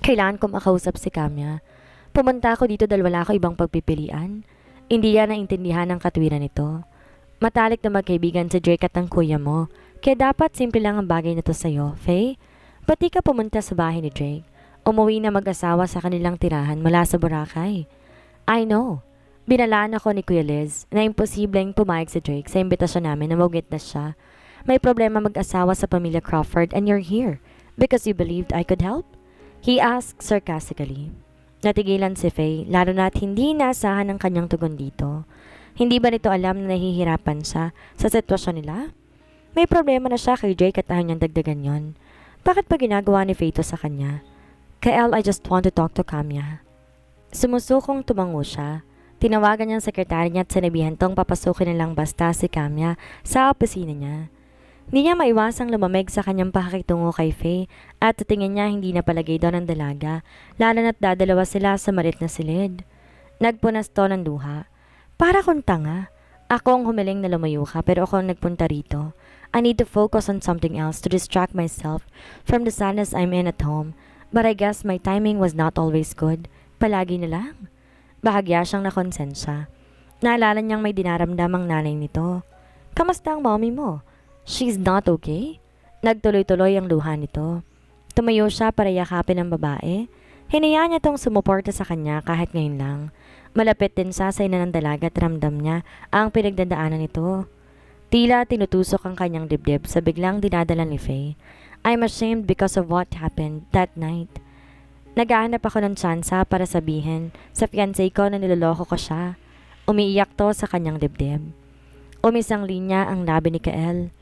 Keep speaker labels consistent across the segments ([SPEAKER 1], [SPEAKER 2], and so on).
[SPEAKER 1] Kailangan ko makausap si Kamya. Pumunta ako dito dahil wala ako ibang pagpipilian. Hindi niya naintindihan ang katwiran nito. Matalik na magkaibigan si Drake at ang kuya mo. Kaya dapat simple lang ang bagay na to sa'yo, Faye. Ba't di ka pumunta sa bahay ni Drake? Umuwi na mag-asawa sa kanilang tirahan mula sa Boracay. I know. Binalaan ako ni Kuya Liz na imposibleng pumayag si Drake sa imbitasyon namin na mag-witness siya. May problema mag-asawa sa pamilya Crawford and you're here because you believed I could help? He asked sarcastically. Natigilan si Faye, lalo na't hindi inaasahan ang kanyang tugon dito. Hindi ba nito alam na nahihirapan siya sa sitwasyon nila? May problema na siya kay Drake at ayaw niyang dagdagan yon. Bakit pa ginagawa ni Faye to sa kanya? Kael, I just want to talk to Kamya. Sumusukong tumango siya. Tinawagan niyang sekretary niya at sinabihan tong papasukin nilang basta si Kamya sa opisina niya. Hindi niya maiwasang lumamig sa kanyang pakikitungo kay Faye at tingin niya hindi na palagay daw ng dalaga, lalo na't dadalawa sila sa malit na silid. Nagpunas to ng luha. Para kung tanga. Ako ang humiling na lumayo ka pero ako ang nagpunta rito. I need to focus on something else to distract myself from the sadness I'm in at home. But I guess my timing was not always good. Palagi na lang. Bahagya siyang nakonsensya. Naalala niyang may dinaramdamang nanay nito. Kamusta ang mommy mo? She's not okay? Nagtuloy-tuloy ang luha nito. Tumayo siya para yakapin ang babae. Hinayaan niya tong sumuporta sa kanya kahit ngayon lang. Malapit din siya sa ina ng dalaga at ramdam niya ang pinagdadaanan nito. Tila tinutusok ang kanyang dibdib sa biglang dinadala ni Faye. I'm ashamed because of what happened that night. Naghahanap ako ng tsansa para sabihin sa fiancé ko na niloloko ko siya. Umiiyak to sa kanyang dibdib. Umisang linya ang labi ni Kael.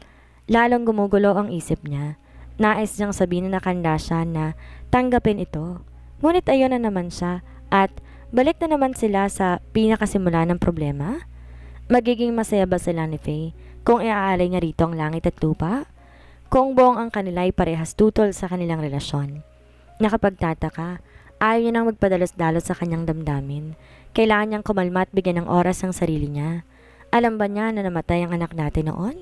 [SPEAKER 1] Lalong gumugulo ang isip niya. Nais niyang sabihin na nakanda siya na tanggapin ito. Ngunit ayon na naman siya at balik na naman sila sa pinakasimula ng problema. Magiging masaya ba sila ni Faye kung iaalay niya rito ang langit at lupa? Kung buong ang kanila ay parehas tutol sa kanilang relasyon. Nakapagtataka, ayaw niya nang magpadalos-dalos sa kanyang damdamin. Kailangan niyang kumalma at bigyan ng oras ang sarili niya. Alam ba niya na namatay ang anak natin noon?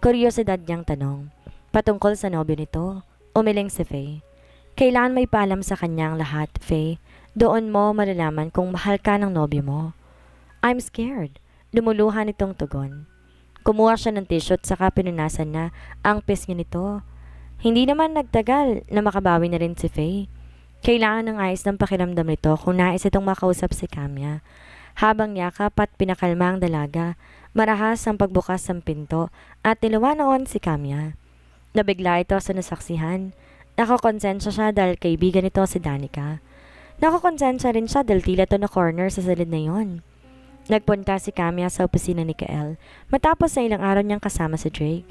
[SPEAKER 1] Kuryosidad niyang tanong. Patungkol sa nobyo nito, umiling si Faye. Kailangan may paalam sa kanyang lahat, Faye. Doon mo malalaman kung mahal ka ng nobyo mo. I'm scared. Lumuluhan itong tugon. Kumuha siya ng tissue at saka pinunasan na ang pisngi nito. Hindi naman nagtagal na makabawi na rin si Faye. Kailangan ng ayos ng pakiramdam nito kung nais itong makausap si Kamya. Habang yakap at pinakalma ang dalaga, marahas ang pagbukas ng pinto at niluwanaon si Kamya. Nabigla ito sa nasaksihan. Nakakonsensya siya dahil kaibigan nito si Danica. Nakakonsensya rin siya dahil tila to na corner sa salid na yon. Nagpunta si Kamya sa opisina ni Kael matapos na ilang araw niyang kasama si Drake.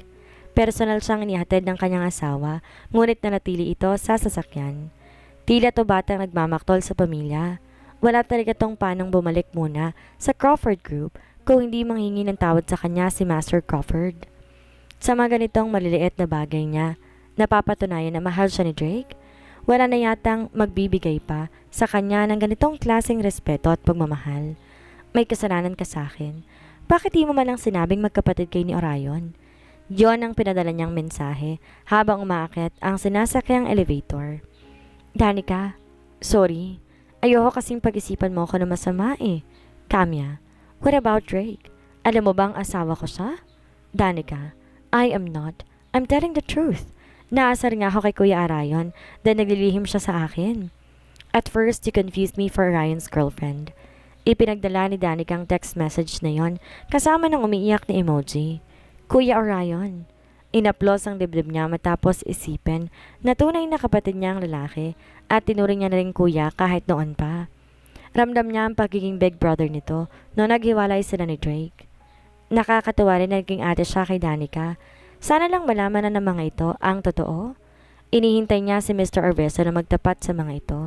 [SPEAKER 1] Personal siyang inihatid ng kanyang asawa, ngunit nanatili ito sa sasakyan. Tila to batang nagmamaktol sa pamilya. Wala talaga tong panang bumalik muna sa Crawford Group kung hindi manghingi ng tawad sa kanya si Master Crawford. Sa mga ganitong maliliit na bagay niya, napapatunayan na mahal siya ni Drake. Wala na yatang magbibigay pa sa kanya ng ganitong klaseng respeto at pagmamahal. May kasalanan ka sa akin. Bakit di mo man lang sinabing magkapatid kay ni Orion? Yon ang pinadala niyang mensahe habang umaakyat ang sinasakyang elevator. Danica, sorry. Ayoko kasing pag-isipan mo ako na masama eh. Kamya, what about Drake? Alam mo bang asawa ko siya? Danica, I am not. I'm telling the truth. Naasar nga ako kay Kuya Orion dahil naglilihim siya sa akin. At first, you confused me for Orion's girlfriend. Ipinagdala ni Danica ang text message na yon kasama ng umiiyak na emoji. Kuya Orion. Inaplos ang dibdib niya matapos isipin na tunay na kapatid niya ang lalaki at tinuring niya na rin kuya kahit noon pa. Ramdam niya ang pagiging big brother nito noong naghiwalay sila ni Drake. Nakakatuwa rin na naging ate siya kay Danica. Sana lang malaman na ng mga ito ang totoo. Inihintay niya si Mr. Arveso na magtapat sa mga ito.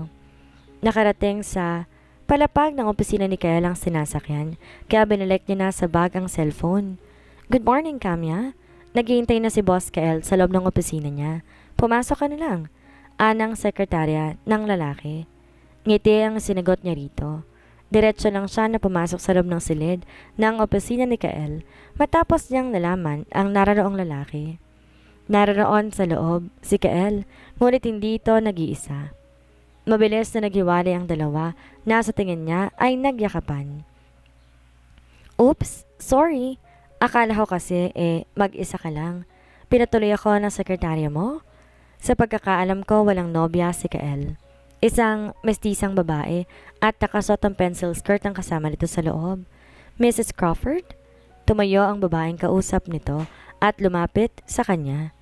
[SPEAKER 1] Nakarating sa palapag ng opisina ni Kael ang sinasakyan, kaya binalik niya na sa bag ang cellphone. Good morning, Kamya. Naghihintay na si Boss Kael sa loob ng opisina niya. Pumasok ka na lang. Anang sekretarya ng lalaki. Ngiti ang sinagot niya rito. Diretso lang siya na pumasok sa loob ng silid ng opisina ni Kael matapos niyang nalaman ang nararoong lalaki. Naroon sa loob si Kael, ngunit hindi ito nag-iisa. Mabilis na naghiwalay ang dalawa na sa tingin niya ay nagyakapan. Oops, sorry. Akala ko kasi mag-isa ka lang. Pinatuloy ako ng sekretarya mo. Sa pagkakaalam ko walang nobya si Kael. Isang mestisang babae at nakasuot ang pencil skirt ang kasama nito sa loob. Mrs. Crawford? Tumayo ang babaeng kausap nito at lumapit sa kanya.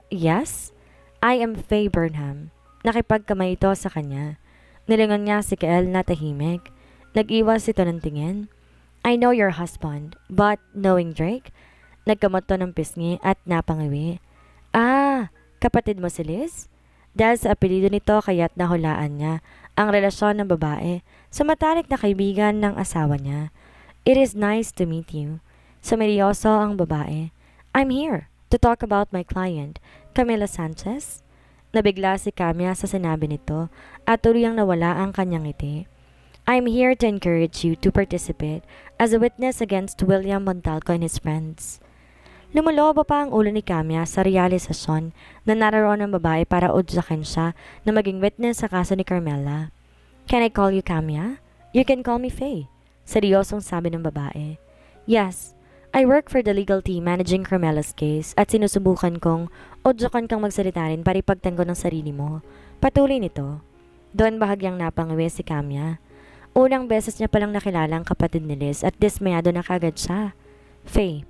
[SPEAKER 1] Yes? I am Faye Burnham. Nakipagkamay ito sa kanya. Nilingon niya si Kael na tahimik. Nag-iwas ito ng tingin. I know your husband, but knowing Drake, nagkamot to ng pisngi at napangiwi. Ah, kapatid mo si Liz? Dahil sa apelido nito kaya't nahulaan niya ang relasyon ng babae sa matalik na kaibigan ng asawa niya. It is nice to meet you. Sumeryoso ang babae. I'm here to talk about my client, Camila Sanchez. Nabigla si Camia sa sinabi nito at tuluyang nawala ang kanyang ngiti. I'm here to encourage you to participate as a witness against William Montalco and his friends. Lumulobo pa ang ulo ni Camia sa realisasyon na naroon ang babae para udsakin siya na maging witness sa kaso ni Carmela. Can I call you Camia? You can call me Faye. Seryosong sabi ng babae. Yes, I work for the legal team managing Carmela's case at sinusubukan kong udsakan kang magsalita rin para ipagtanggol ng sarili mo. Patuloy nito. Doon bahagyang napangawi si Camia. Unang beses niya palang nakilala ang kapatid ni Liz at dismayado na kagad siya. Faye,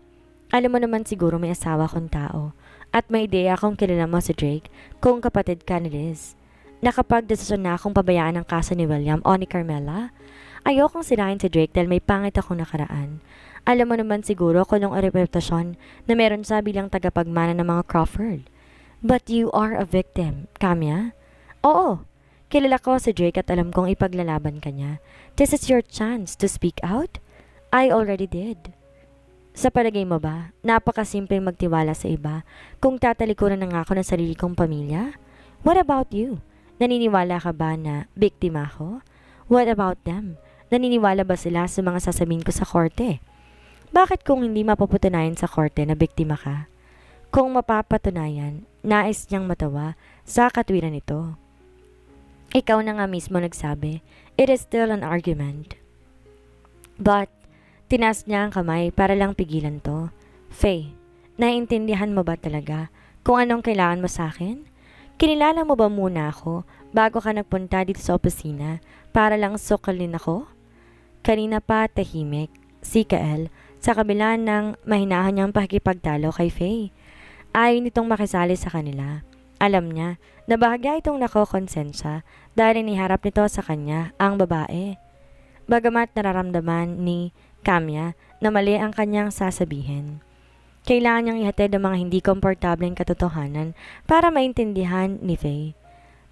[SPEAKER 1] alam mo naman siguro may asawa kong tao at may ideya kung kilala mo si Drake kung kapatid ka ni Liz. Nakapag-desisyon na akong pabayaan ang kaso ni William o ni Carmela. Ayokong sirahin si Drake dahil may pangit akong nakaraan. Alam mo naman siguro kung anong reputasyon na meron siya bilang tagapagmana ng mga Crawford. But you are a victim, Camia. Oo, kilala ko si Drake at alam kong ipaglalaban ka niya. This is your chance to speak out. I already did. Sa palagay mo ba, napakasimpleng magtiwala sa iba kung tatalikuran na nga ako ng sarili kong pamilya? What about you? Naniniwala ka ba na biktima ako? What about them? Naniniwala ba sila sa mga sasabihin ko sa korte? Bakit kung hindi mapapatunayan sa korte na biktima ka? Kung mapapatunayan, nais niyang matawa sa katwiran nito. Ikaw na nga mismo nagsabi, it is still an argument. But, tinas niya ang kamay para lang pigilan to. Faye, naiintindihan mo ba talaga kung anong kailangan mo sa akin? Kinilala mo ba muna ako bago ka nagpunta dito sa opisina para lang sukalin ako? Kanina pa tahimik, si Kael, sa kabila ng mahinahan niyang pakikipagtalo kay Faye. Ayaw nitong makisali sa kanila. Alam niya na bahagya itong nakokonsensya dahil iniharap nito sa kanya ang babae. Bagamat nararamdaman ni Camia na mali ang kanyang sasabihin. Kailangan niyang ihatid ang mga hindi komportableng katotohanan para maintindihan ni Faye.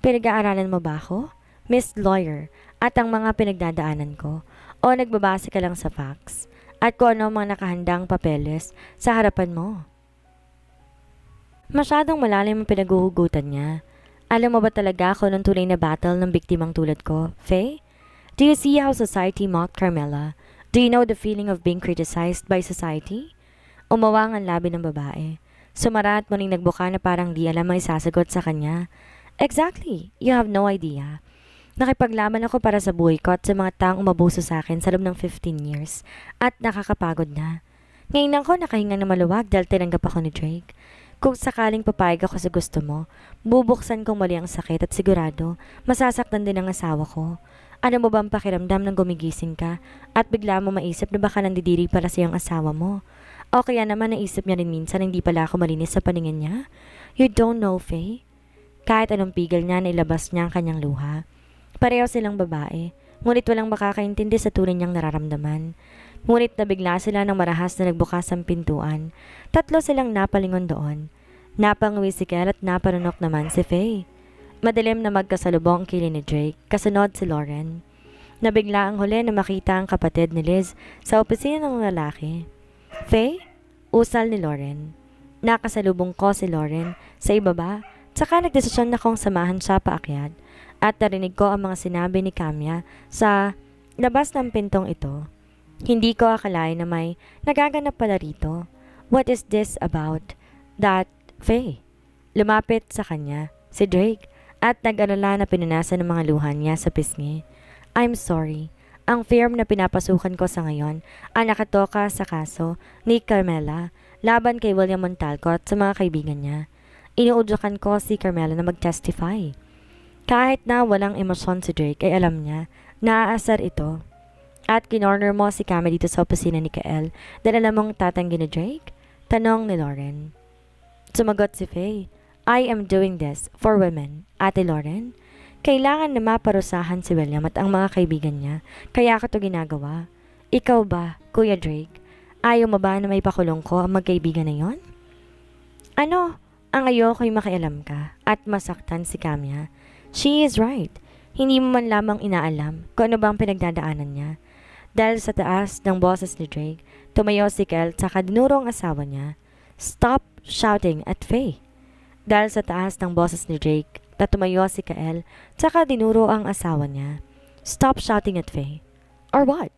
[SPEAKER 1] Pinag-aaralan mo ba ako, Miss Lawyer, at ang mga pinagdadaanan ko? O nagbabase ka lang sa facts? At kung ano mga nakahandang papeles sa harapan mo? Masyadong malalim ang pinaguhugutan niya. Alam mo ba talaga kung anong tunay na battle ng biktimang tulad ko, Faye? Do you see how society mocked Carmela? Do you know the feeling of being criticized by society? Umawang ang labi ng babae. Sumara at muling nagbuka na parang di alam ang isasagot sa kanya. Exactly, you have no idea. Nakipaglaban ako para sa buhay ko at sa mga taong umabuso sa akin sa loob ng 15 years at nakakapagod na. Ngayon ako nakahinga na maluwag dahil tinanggap ako ni Drake. Kung sakaling papayag ako sa gusto mo, bubuksan kong muli ang sakit at sigurado masasaktan din ang asawa ko. Ano mo ba ang pakiramdam nang gumigising ka at bigla mo maisip na baka nandidiri para sa iyong asawa mo? O kaya naman naisip niya rin minsan na hindi pala ako malinis sa paningin niya? You don't know, Faye. Kahit anong pigil niya, nailabas niya ang kanyang luha. Pareho silang babae, ngunit walang makakaintindi sa tunay niyang nararamdaman. Ngunit nabigla sila nang marahas na nagbukas ang pintuan. Tatlo silang napalingon doon. Napanguwi si Kel at napanunok naman si Faye. Madilim na magkasalubong ang kilid ni Drake, kasunod si Lauren. Nabigla ang huli na makita ang kapatid ni Liz sa opisina ng lalaki. Faye? Usal ni Lauren. Nakasalubong ko si Lauren sa ibaba, tsaka nagdesisyon na kong samahan siya paakyat. At narinig ko ang mga sinabi ni Camia sa labas ng pintong ito. Hindi ko akalain na may nagaganap pala rito. What is this about? That Faye? Lumapit sa kanya si Drake at nag-alala na pinunasan ng mga luha niya sa pisngi. I'm sorry. Ang firm na pinapasukan ko sa ngayon ang nakatoka sa kaso ni Carmela laban kay William Montalco at sa mga kaibigan niya. Inuudyakan ko si Carmela na mag-testify. Kahit na walang emosyon si Drake ay alam niya na aasar ito. At kinorner mo si Cami dito sa opisina ni Kael dahil alam mong tatanggi ni Drake? Tanong ni Lauren. Sumagot si Faye. I am doing this for women, Ate Lauren. Kailangan na maparusahan si William at ang mga kaibigan niya, kaya ako ito ginagawa. Ikaw ba, Kuya Drake? Ayaw mo ba na may pakulong ko ang magkaibigan na yon? Ano? Ang ayoko'y makialam ka at masaktan si Camia. She is right. Hindi mo man lamang inaalam kung ano bang pinagdadaanan niya. Dahil sa taas ng boses ni Drake, tumayo si Kel at dinurong asawa niya. Stop shouting at Faye. Dahil sa taas ng boses ni Drake, tumayo si Kael, tsaka dinuro ang asawa niya. Stop shouting at Faye. Or what?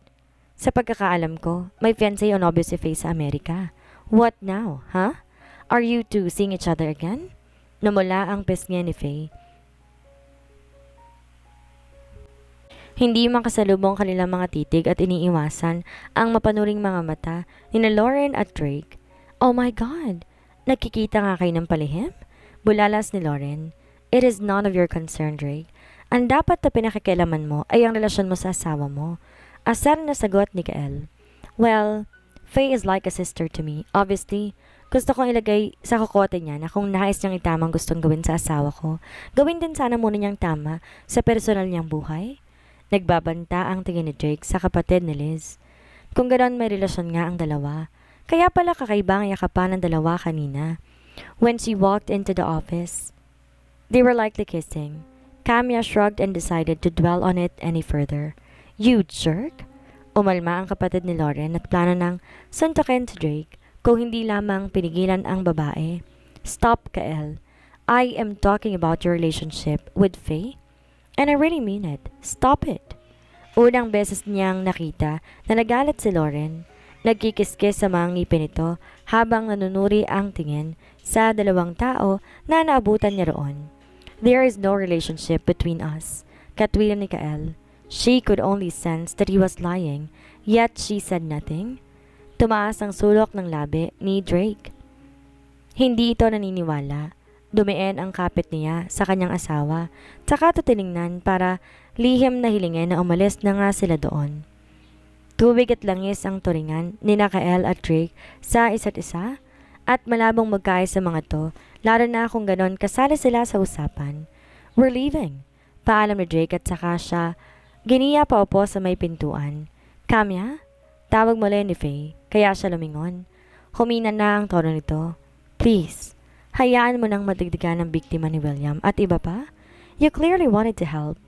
[SPEAKER 1] Sa pagkakaalam ko, may fiancé o nobyo si Faye sa Amerika. What now, huh? Are you two seeing each other again? Namula ang pisngi ni Faye. Hindi makasalubong kanilang mga titig at iniiwasan ang mapanuring mga mata ni Lauren at Drake. Oh my God! Nakikita nga kayo ng palihim? Bulalas ni Lauren. It is none of your concern, Drake. Ang dapat na pinakikialaman mo ay ang relasyon mo sa asawa mo. Asar na sagot ni Kael. Well, Faye is like a sister to me. Obviously, gusto kong ilagay sa kokote niya na kung nais niyang itamang gustong gawin sa asawa ko, gawin din sana muna niyang tama sa personal niyang buhay. Nagbabanta ang tingin ni Drake sa kapatid ni Liz. Kung ganoon may relasyon nga ang dalawa, kaya pala kakaibang yakapan ng dalawa kanina. When she walked into the office, they were likely kissing. Camia shrugged and decided to dwell on it any further. You jerk? Umalma ang kapatid ni Lauren at plano ng suntukin si Drake kung hindi lamang pinigilan ang babae. Stop, Kael. I am talking about your relationship with Faye. And I really mean it. Stop it. Unang beses niyang nakita na nagalit si Lauren. Nagkikiskis sa mga ngipin nito habang nanunuri ang tingin sa dalawang tao na naabutan niya roon. There is no relationship between us. Katwiran ni Kael. She could only sense that he was lying, yet she said nothing. Tumaas ang sulok ng labi ni Drake. Hindi ito naniniwala. Dumiin ang kapit niya sa kanyang asawa, tsaka tiningnan para lihim na hilingin na umalis na nga sila doon. Tubig at langis ang turingan ni Kael at Drake sa isa't isa at malabong magkaayos sa mga to, lalo na kung ganon kasali sila sa usapan. We're leaving. Paalam ni Drake at saka siya giniya pa upo sa may pintuan. Camia? Tawag muli ni Faye, kaya siya lumingon. Humina na ang tono nito. Please, hayaan mo nang madigdigan ang biktima ni William at iba pa. You clearly wanted to help.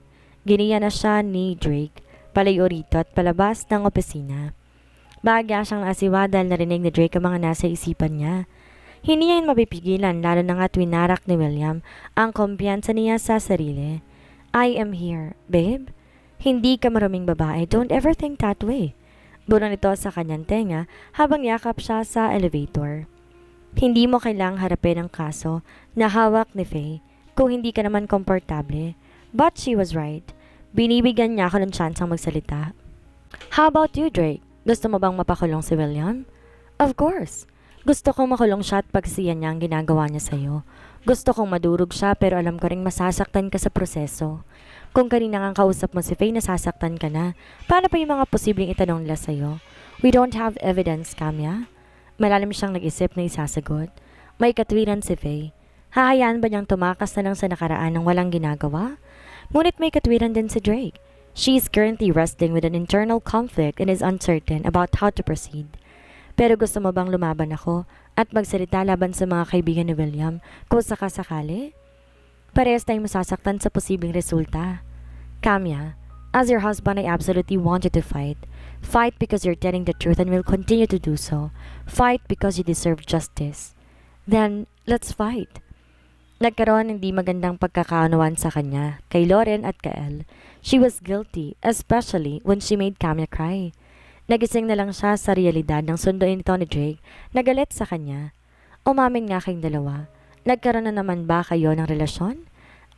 [SPEAKER 1] Giniya na siya ni Drake, palayo rito at palabas ng opisina. Bagya siyang asiwa dahil narinig ni Drake ang mga nasa isipan niya. Hindi niya mapipigilan lalo na nga't winarak ni William ang kumpiyansa niya sa sarili. I am here, babe. Hindi ka maraming babae, don't ever think that way. Buro nito sa kanyang tenga habang yakap siya sa elevator. Hindi mo kailangang harapin ang kaso na hawak ni Faye kung hindi ka naman komportable. But she was right. Binibigyan niya ako ng tsansang magsalita. How about you, Drake? Gusto mo bang mapakulong si William? Of course. Gusto kong makulong siya at pagsiyan niya ang ginagawa niya sa'yo. Gusto kong madurog siya pero alam ko ring masasaktan ka sa proseso. Kung kanina nga kausap mo si Faye, nasasaktan ka na. Paano pa yung mga posibleng itanong nila sa'yo? We don't have evidence, Camia. Malalim siyang nag-isip na isasagot. May katwiran si Faye. Hahayaan ba niyang tumakas na lang sa nakaraan ng walang ginagawa? Ngunit may katwiran din si Drake. She is currently wrestling with an internal conflict and is uncertain about how to proceed. Pero gusto mo bang lumaban ako at magsalita laban sa mga kaibigan ni William kung sakasakali? Parehas tayong masasaktan sa posibleng resulta. Camia, as your husband, I absolutely want you to fight. Fight because you're telling the truth and will continue to do so. Fight because you deserve justice. Then, let's fight. Nagkaroon ng di magandang pagkakaunawan sa kanya, kay Lauren at Kael. She was guilty, especially when she made Camia cry. Nagising na lang siya sa realidad ng sunduin nito ni Drake na galit sa kanya. Umamin nga kayong dalawa. Nagkaroon na naman ba kayo ng relasyon?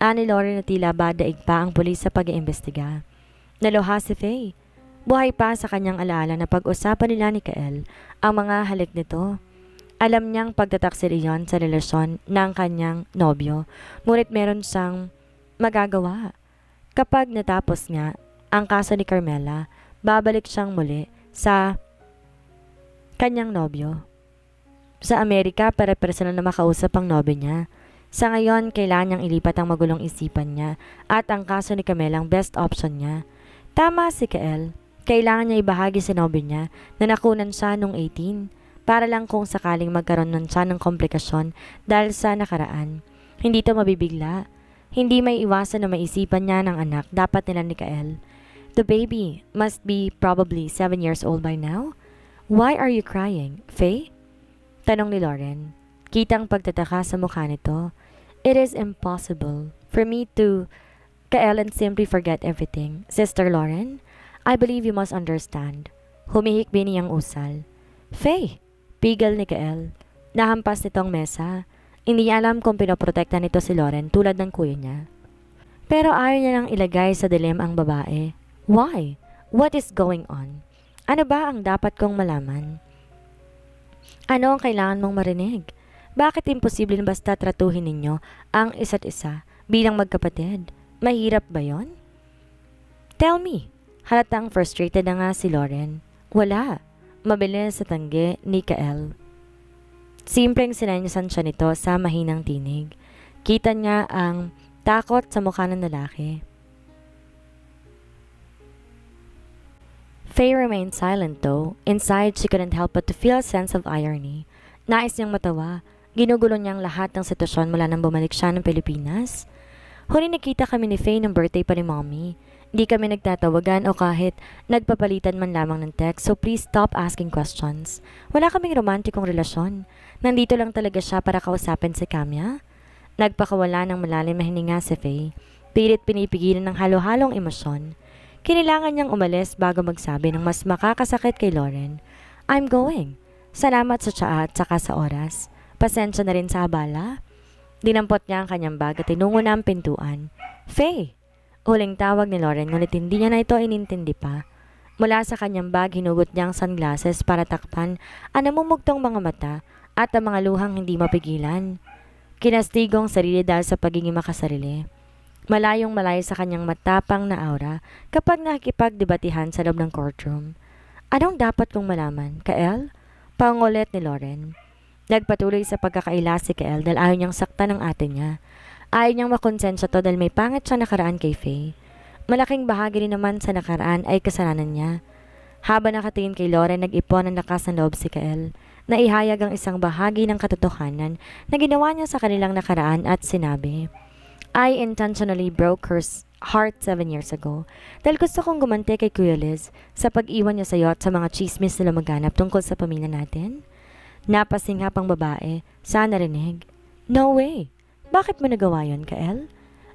[SPEAKER 1] Ani Lauren na tila ba daig pa ang pulis sa pag-iimbestiga. Naluha si Faye. Buhay pa sa kanyang alaala na pag-usapan nila ni Kael ang mga halik nito. Alam niyang pagtataksil iyon sa relasyon ng kanyang nobyo, ngunit meron siyang magagawa. Kapag natapos nga ang kaso ni Carmela, babalik siyang muli sa kanyang nobyo sa Amerika para personal na makausap ang nobyo niya. Sa ngayon, kailangan niyang ilipat ang magulong isipan niya at ang kaso ni Carmela ang best option niya. Tama si Kael. Kailangan niya ibahagi sa nobyo niya na nakunan siya nung 18 para lang kung sakaling magkaroon nun siya ng komplikasyon dahil sa nakaraan. Hindi to mabibigla. Hindi may iwasan na maisipan niya ng anak dapat nila ni Kael. The baby must be probably 7 years old by now. Why are you crying, Faye? Tanong ni Lauren. Kitang pagtataka sa mukha nito. It is impossible for me to Kael and simply forget everything. Sister Lauren, I believe you must understand. Humihikbi niyang usal. Faye! Pigil ni Kael. Nahampas nitong mesa. Hindi niya alam kung pinoprotekta nito si Lauren tulad ng kuya niya. Pero ayaw niya nang ilagay sa dilim ang babae. Why? What is going on? Ano ba ang dapat kong malaman? Ano ang kailangan mong marinig? Bakit imposible basta tratuhin ninyo ang isa't isa bilang magkapatid? Mahirap ba yon? Tell me. Halatang frustrated na nga si Lauren. Wala. Mabilis sa tanggi ni Kael. Simpleng sinenyasan siya nito sa mahinang tinig. Kita niya ang takot sa mukha ng lalaki. Faye remained silent though. Inside, she couldn't help but to feel a sense of irony. Nais niyang matawa. Ginugulo niyang lahat ng sitwasyon mula nang bumalik siya ng Pilipinas. Huli nakita kami ni Faye ng birthday pa ni Mommy. Hindi kami nagtatawagan o kahit nagpapalitan man lamang ng text, so please stop asking questions. Wala kaming romantikong relasyon. Nandito lang talaga siya para kausapin si Kamya. Nagpakawala ng malalim na hininga si Faye. Pilit pinipigilan ng halo-halong emosyon. Kinailangan niyang umalis bago magsabi ng mas makakasakit kay Lauren. I'm going. Salamat sa tsaa at saka sa oras. Pasensya na rin sa abala. Dinampot niya ang kanyang bag at tinungo na ang pintuan. Faye! Huling tawag ni Lauren ngunit hindi niya na ito inintindi pa. Mula sa kanyang bag hinugot niya ang sunglasses para takpan ang namumugtong mga mata at ang mga luhang hindi mapigilan. Kinastigong sarili dahil sa pagiging makasarili. Malayong malayo sa kanyang matapang na aura kapag nakikipagdebatihan sa loob ng courtroom. Anong dapat kong malaman, Kael? Pangulit ni Lauren. Nagpatuloy sa pagkakaila si Kael dahil ayaw niyang saktan ng ate niya. Ayaw niyang makonsensya to dahil may pangit siya nakaraan kay Faye. Malaking bahagi rin naman sa nakaraan ay kasalanan niya. Habang nakatingin kay Lauren, nag-ipon ang lakas ng loob si Kael. Naihayag ang isang bahagi ng katotohanan na ginawa niya sa kanilang nakaraan at sinabi, I intentionally broke her heart 7 years ago dahil gusto kong gumanti kay Kuya Liz sa pag-iwan niya sa iyo at sa mga chismis na lumaganap tungkol sa pamilya natin. Napasinghap ang babae sa narinig. No way! Bakit mo nagawa yun, Kael?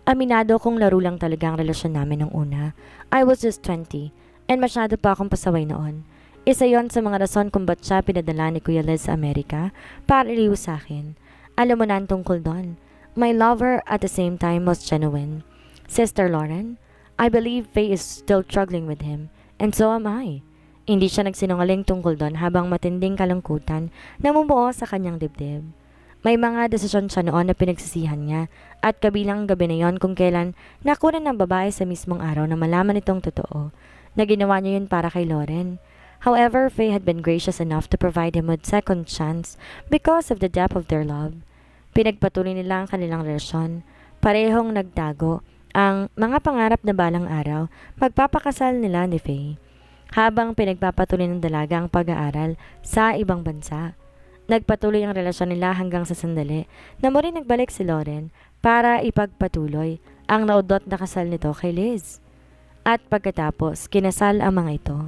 [SPEAKER 1] Aminado kong laro lang talaga ang relasyon namin nung una. I was just 20 and masyado pa akong pasaway noon. Isa yon sa mga rason kung ba't siya pinadala ni Kuya Liz sa Amerika para iliw sa akin. Alam mo na ang tungkol doon. My lover at the same time was genuine. Sister Lauren, I believe Faye is still struggling with him and so am I. Hindi siya nagsinungaling tungkol doon habang matinding kalungkutan na bumuo sa kanyang dibdib. May mga desisyon siya noon na pinagsisihan niya at kabilang gabi na yon kung kailan nakunan ng babae sa mismong araw na malaman itong totoo na ginawa niya yun para kay Lauren. However, Faye had been gracious enough to provide him with second chance because of the depth of their love. Pinagpatuloy nila ang kanilang relasyon. Parehong nagtago ang mga pangarap na balang araw magpapakasal nila ni Faye. Habang pinagpapatuloy ng dalaga ang pag-aaral sa ibang bansa. Nagpatuloy ang relasyon nila hanggang sa sandali na muli nagbalik si Lauren para ipagpatuloy ang naudot na kasal nito kay Liz. At pagkatapos, kinasal ang mga ito.